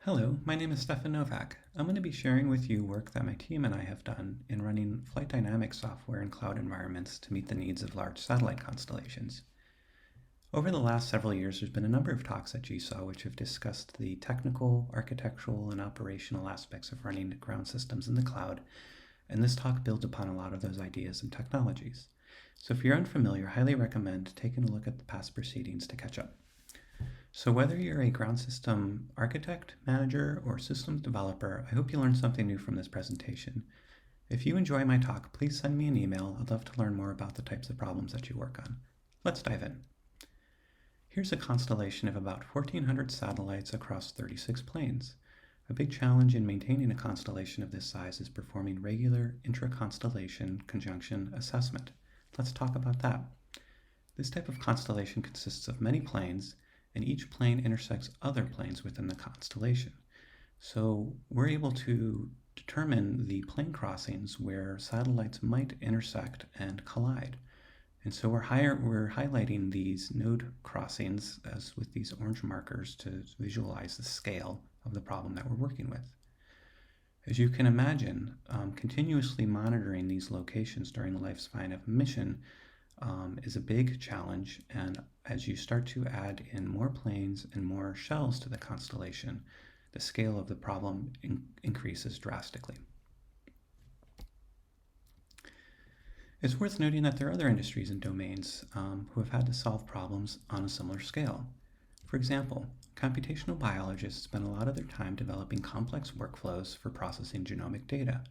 Hello, my name is Stefan Novak. I'm going to be sharing with you work that my team and I have done in running flight dynamics software in cloud environments to meet the needs of large satellite constellations. Over the last several years, there's been a number of talks at GSAW which have discussed the technical, architectural, and operational aspects of running ground systems in the cloud, and this talk builds upon a lot of those ideas and technologies. So if you're unfamiliar, I highly recommend taking a look at the past proceedings to catch up. So whether you're a ground system architect, manager, or systems developer, I hope you learned something new from this presentation. If you enjoy my talk, please send me an email. I'd love to learn more about the types of problems that you work on. Let's dive in. Here's a constellation of about 1,400 satellites across 36 planes. A big challenge in maintaining a constellation of this size is performing regular intra-constellation conjunction assessment. Let's talk about that. This type of constellation consists of many planes, and each plane intersects other planes within the constellation. So we're able to determine the plane crossings where satellites might intersect and collide. And so we're highlighting these node crossings as with these orange markers to visualize the scale of the problem that we're working with. As you can imagine, continuously monitoring these locations during the lifespan of a mission is a big challenge, and as you start to add in more planes and more shells to the constellation, the scale of the problem increases drastically. It's worth noting that there are other industries and domains who have had to solve problems on a similar scale. For example, computational biologists spend a lot of their time developing complex workflows for processing genomic data.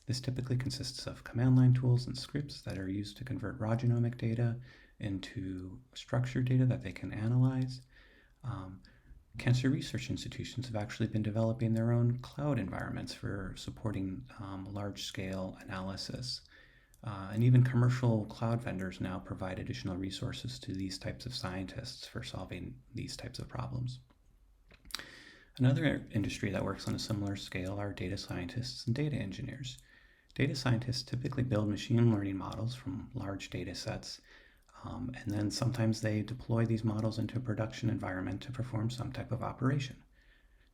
This typically consists of command line tools and scripts that are used to convert raw genomic data into structured data that they can analyze. Cancer research institutions have actually been developing their own cloud environments for supporting large-scale analysis. And even commercial cloud vendors now provide additional resources to these types of scientists for solving these types of problems. Another industry that works on a similar scale are data scientists and data engineers. Data scientists typically build machine learning models from large data sets, and then sometimes they deploy these models into a production environment to perform some type of operation.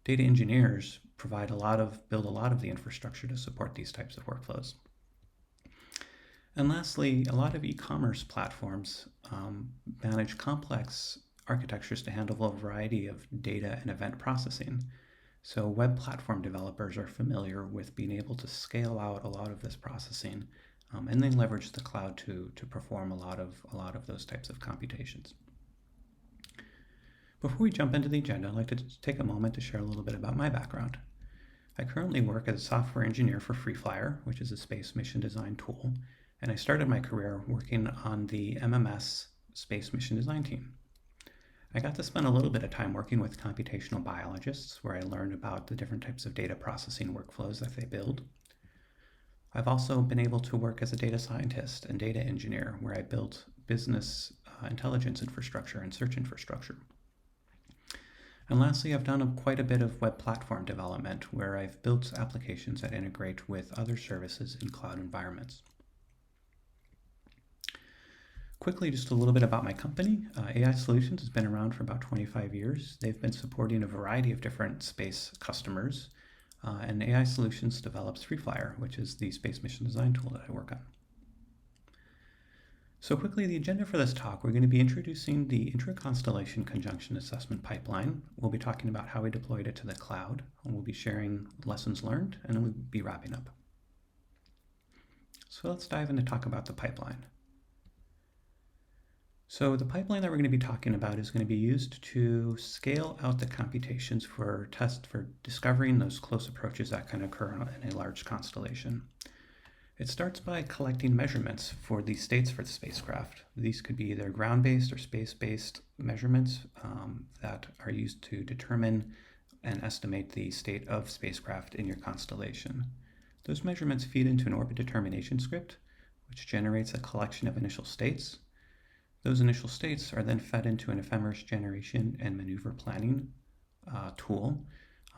Data engineers build a lot of the infrastructure to support these types of workflows. And lastly, a lot of e-commerce platforms manage complex architectures to handle a variety of data and event processing. So web platform developers are familiar with being able to scale out a lot of this processing and then leverage the cloud to perform a lot of those types of computations. Before we jump into the agenda, I'd like to take a moment to share a little bit about my background. I currently work as a software engineer for FreeFlyer, which is a space mission design tool, and I started my career working on the MMS space mission design team. I got to spend a little bit of time working with computational biologists where I learned about the different types of data processing workflows that they build. I've also been able to work as a data scientist and data engineer where I built business intelligence infrastructure and search infrastructure. And lastly, I've done quite a bit of web platform development where I've built applications that integrate with other services in cloud environments. Quickly, just a little bit about my company. AI Solutions has been around for about 25 years. They've been supporting a variety of different space customers, and AI Solutions develops FreeFlyer, which is the space mission design tool that I work on. So quickly, the agenda for this talk, we're going to be introducing the intra-constellation conjunction assessment pipeline. We'll be talking about how we deployed it to the cloud, and we'll be sharing lessons learned, and then we'll be wrapping up. So let's dive in to talk about the pipeline. So the pipeline that we're going to be talking about is going to be used to scale out the computations for discovering those close approaches that can occur in a large constellation. It starts by collecting measurements for the states for the spacecraft. These could be either ground-based or space-based measurements that are used to determine and estimate the state of spacecraft in your constellation. Those measurements feed into an orbit determination script, which generates a collection of initial states. Those initial states are then fed into an ephemeris generation and maneuver planning tool.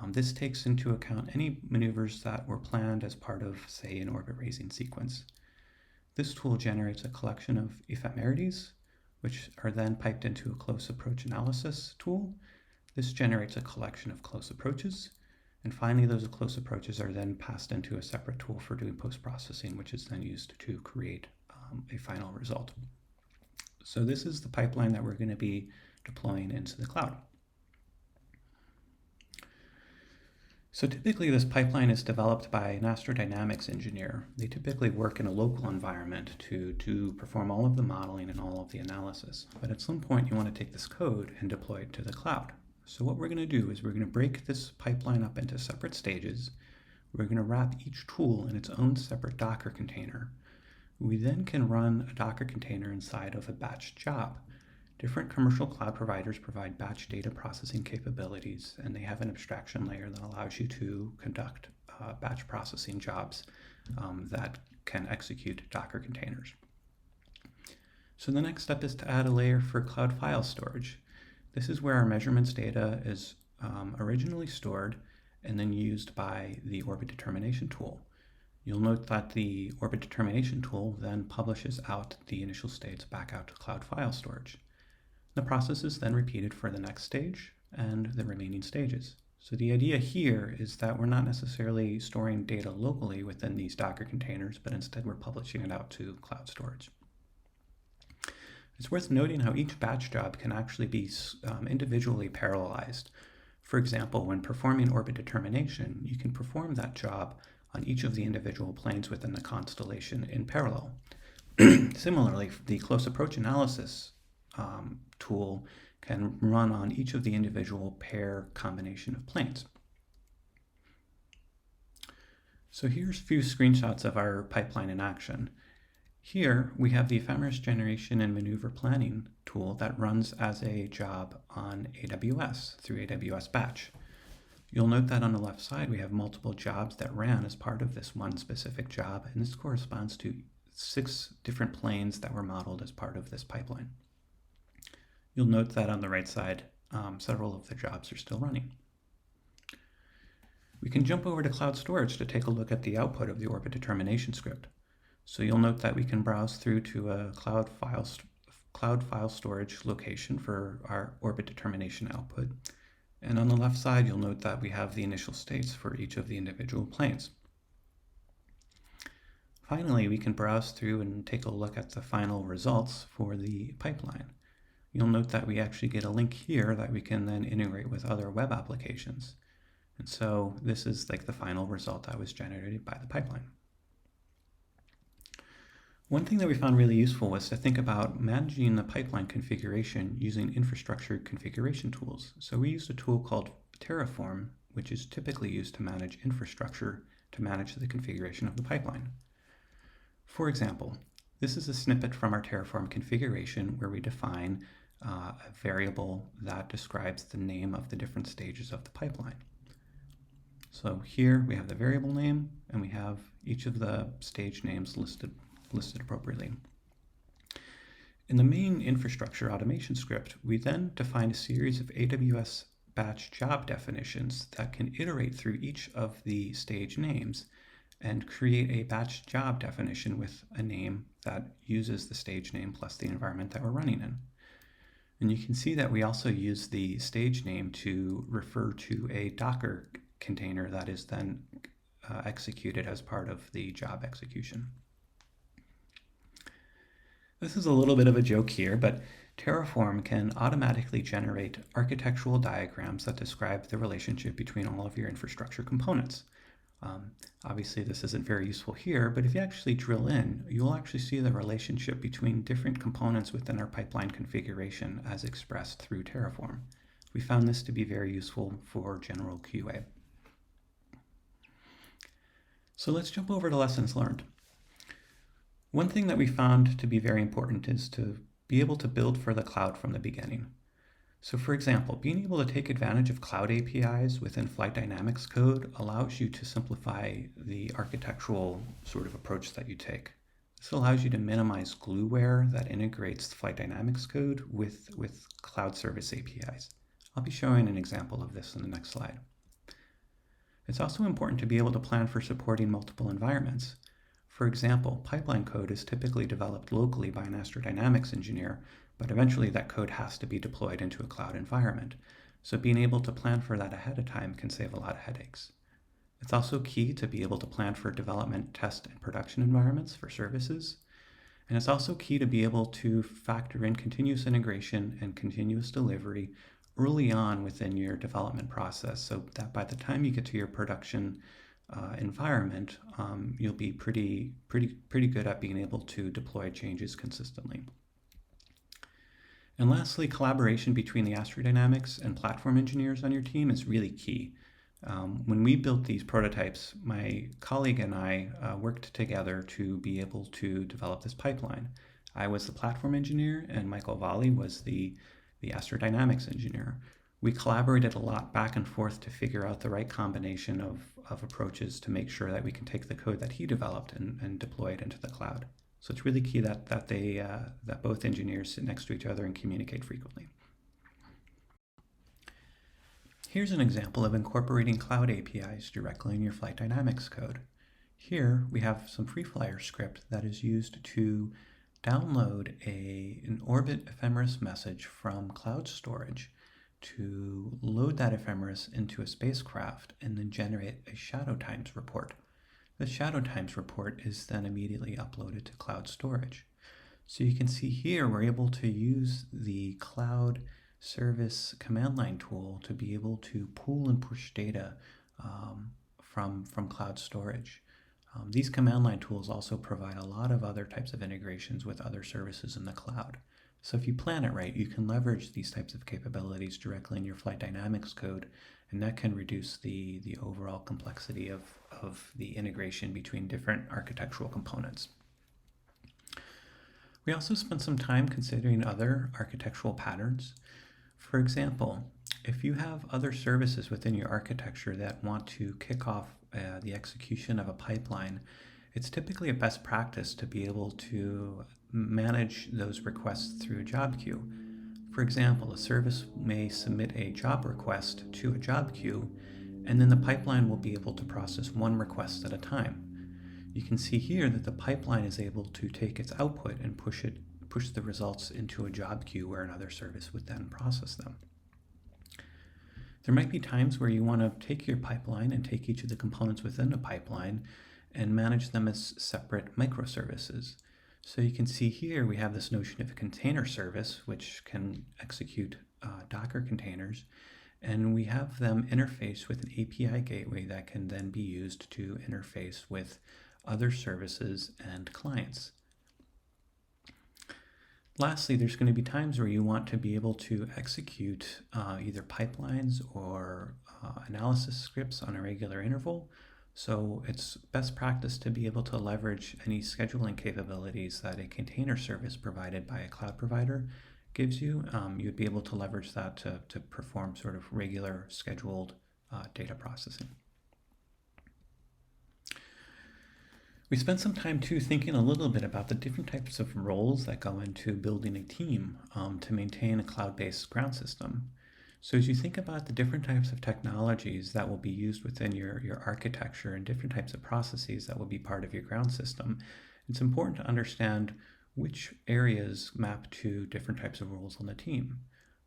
This takes into account any maneuvers that were planned as part of, say, an orbit raising sequence. This tool generates a collection of ephemerides, which are then piped into a close approach analysis tool This generates a collection of close approaches, and finally those close approaches are then passed into a separate tool for doing post-processing, which is then used to create a final result. So this is the pipeline that we're going to be deploying into the cloud. So typically this pipeline is developed by an astrodynamics engineer. They typically work in a local environment to perform all of the modeling and all of the analysis. But at some point you want to take this code and deploy it to the cloud. So what we're going to do is we're going to break this pipeline up into separate stages. We're going to wrap each tool in its own separate Docker container. We then can run a Docker container inside of a batch job. Different commercial cloud providers provide batch data processing capabilities, and they have an abstraction layer that allows you to conduct batch processing jobs that can execute Docker containers. So the next step is to add a layer for cloud file storage. This is where our measurements data is originally stored and then used by the orbit determination tool. You'll note that the orbit determination tool then publishes out the initial states back out to cloud file storage. The process is then repeated for the next stage and the remaining stages. So the idea here is that we're not necessarily storing data locally within these Docker containers, but instead we're publishing it out to cloud storage. It's worth noting how each batch job can actually be individually parallelized. For example, when performing orbit determination, you can perform that job on each of the individual planes within the constellation in parallel. Similarly, the close approach analysis tool can run on each of the individual pair combination of planes. So here's a few screenshots of our pipeline in action. Here we have the ephemeris generation and maneuver planning tool that runs as a job on AWS through AWS Batch. You'll note that on the left side we have multiple jobs that ran as part of this one specific job, and this corresponds to 6 different planes that were modeled as part of this pipeline. You'll note that on the right side, several of the jobs are still running. We can jump over to cloud storage to take a look at the output of the orbit determination script. So you'll note that we can browse through to a cloud file storage location for our orbit determination output. And on the left side, you'll note that we have the initial states for each of the individual planes. Finally, we can browse through and take a look at the final results for the pipeline. You'll note that we actually get a link here that we can then integrate with other web applications. And so this is like the final result that was generated by the pipeline. One thing that we found really useful was to think about managing the pipeline configuration using infrastructure configuration tools. So we used a tool called Terraform, which is typically used to manage infrastructure to manage the configuration of the pipeline. For example, this is a snippet from our Terraform configuration where we define a variable that describes the name of the different stages of the pipeline. So here we have the variable name and we have each of the stage names listed appropriately. In the main infrastructure automation script, we then define a series of AWS batch job definitions that can iterate through each of the stage names and create a batch job definition with a name that uses the stage name plus the environment that we're running in. And you can see that we also use the stage name to refer to a Docker container that is then executed as part of the job execution. This is a little bit of a joke here, but Terraform can automatically generate architectural diagrams that describe the relationship between all of your infrastructure components. Obviously, this isn't very useful here, but if you actually drill in, you'll actually see the relationship between different components within our pipeline configuration as expressed through Terraform. We found this to be very useful for general QA. So let's jump over to lessons learned. One thing that we found to be very important is to be able to build for the cloud from the beginning. So for example, being able to take advantage of cloud APIs within Flight Dynamics code allows you to simplify the architectural sort of approach that you take. This allows you to minimize glueware that integrates Flight Dynamics code with cloud service APIs. I'll be showing an example of this in the next slide. It's also important to be able to plan for supporting multiple environments. For example, pipeline code is typically developed locally by an astrodynamics engineer, but eventually that code has to be deployed into a cloud environment. So being able to plan for that ahead of time can save a lot of headaches. It's also key to be able to plan for development, test, and production environments for services. And it's also key to be able to factor in continuous integration and continuous delivery early on within your development process, so that by the time you get to your production environment, you'll be pretty good at being able to deploy changes consistently. And lastly, collaboration between the astrodynamics and platform engineers on your team is really key. When we built these prototypes, my colleague and I worked together to be able to develop this pipeline. I was the platform engineer, and Michael Volley was the astrodynamics engineer. We collaborated a lot back and forth to figure out the right combination of approaches to make sure that we can take the code that he developed and deploy it into the cloud. So it's really key that both engineers sit next to each other and communicate frequently. Here's an example of incorporating cloud APIs directly in your Flight Dynamics code. Here we have some FreeFlyer script that is used to download an orbit ephemeris message from cloud storage, to load that ephemeris into a spacecraft and then generate a shadow times report. The shadow times report is then immediately uploaded to cloud storage. So you can see here we're able to use the cloud service command line tool to be able to pull and push data from cloud storage. These command line tools also provide a lot of other types of integrations with other services in the cloud. So if you plan it right, you can leverage these types of capabilities directly in your Flight Dynamics code, and that can reduce the overall complexity of the integration between different architectural components. We also spent some time considering other architectural patterns. For example, if you have other services within your architecture that want to kick off the execution of a pipeline, it's typically a best practice to be able to manage those requests through a job queue. For example, a service may submit a job request to a job queue, and then the pipeline will be able to process one request at a time. You can see here that the pipeline is able to take its output and push the results into a job queue where another service would then process them. There might be times where you want to take your pipeline and take each of the components within the pipeline and manage them as separate microservices. So you can see here we have this notion of a container service, which can execute Docker containers, and we have them interface with an API gateway that can then be used to interface with other services and clients. Lastly, there's going to be times where you want to be able to execute either pipelines or analysis scripts on a regular interval. So it's best practice to be able to leverage any scheduling capabilities that a container service provided by a cloud provider gives you. You'd be able to leverage that to perform sort of regular scheduled data processing. We spent some time too thinking a little bit about the different types of roles that go into building a team to maintain a cloud-based ground system. So as you think about the different types of technologies that will be used within your architecture and different types of processes that will be part of your ground system, it's important to understand which areas map to different types of roles on the team.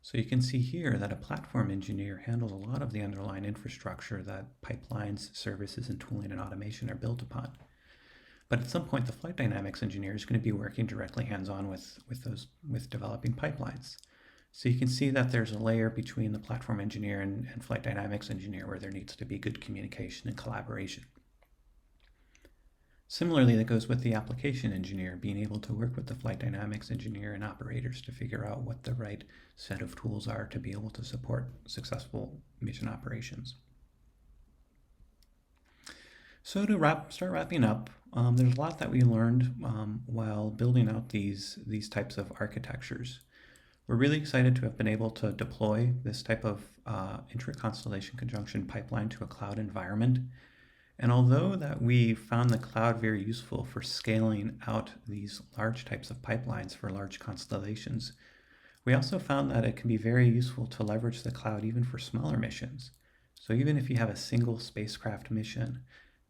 So you can see here that a platform engineer handles a lot of the underlying infrastructure that pipelines, services, and tooling and automation are built upon. But at some point, the Flight Dynamics engineer is going to be working directly hands-on with developing pipelines. So you can see that there's a layer between the platform engineer and Flight Dynamics engineer where there needs to be good communication and collaboration. Similarly, that goes with the application engineer, being able to work with the Flight Dynamics engineer and operators to figure out what the right set of tools are to be able to support successful mission operations. So to start wrapping up, there's a lot that we learned while building out these types of architectures. We're really excited to have been able to deploy this type of intra-constellation conjunction pipeline to a cloud environment. And although that we found the cloud very useful for scaling out these large types of pipelines for large constellations, we also found that it can be very useful to leverage the cloud even for smaller missions. So even if you have a single spacecraft mission,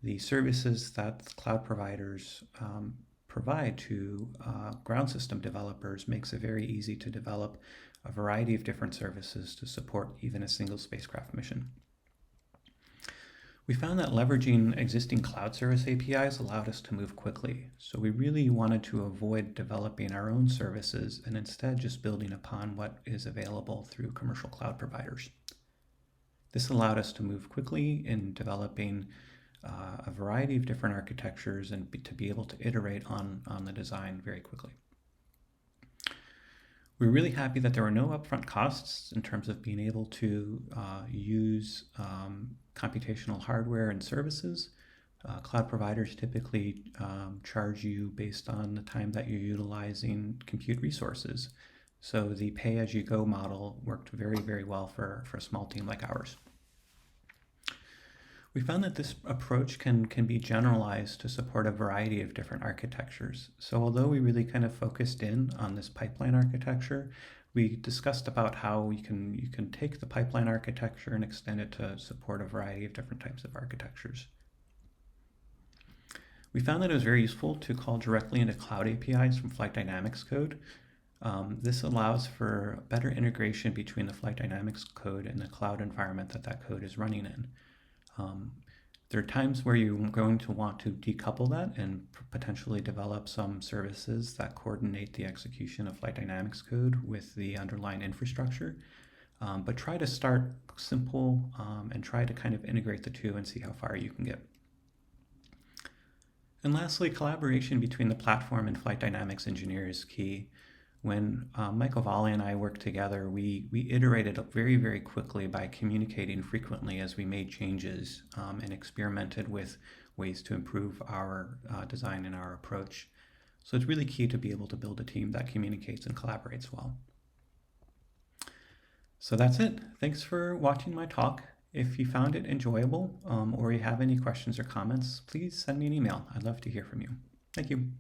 the services that cloud providers provide to ground system developers makes it very easy to develop a variety of different services to support even a single spacecraft mission. We found that leveraging existing cloud service APIs allowed us to move quickly, so we really wanted to avoid developing our own services and instead just building upon what is available through commercial cloud providers. This allowed us to move quickly in developing a variety of different architectures and to be able to iterate on the design very quickly. We're really happy that there were no upfront costs in terms of being able to use computational hardware and services. Cloud providers typically charge you based on the time that you're utilizing compute resources. So the pay-as-you-go model worked very, very well for a small team like ours. We found that this approach can be generalized to support a variety of different architectures. So although we really kind of focused in on this pipeline architecture, we discussed about how you can take the pipeline architecture and extend it to support a variety of different types of architectures. We found that it was very useful to call directly into cloud APIs from Flight Dynamics code. This allows for better integration between the Flight Dynamics code and the cloud environment that code is running in. There are times where you're going to want to decouple that and potentially develop some services that coordinate the execution of Flight Dynamics code with the underlying infrastructure. But try to start simple and try to kind of integrate the two and see how far you can get. And lastly, collaboration between the platform and Flight Dynamics engineers is key. When Michael Volley and I worked together, we iterated very, very quickly by communicating frequently as we made changes and experimented with ways to improve our design and our approach. So it's really key to be able to build a team that communicates and collaborates well. So that's it. Thanks for watching my talk. If you found it enjoyable or you have any questions or comments, please send me an email. I'd love to hear from you. Thank you.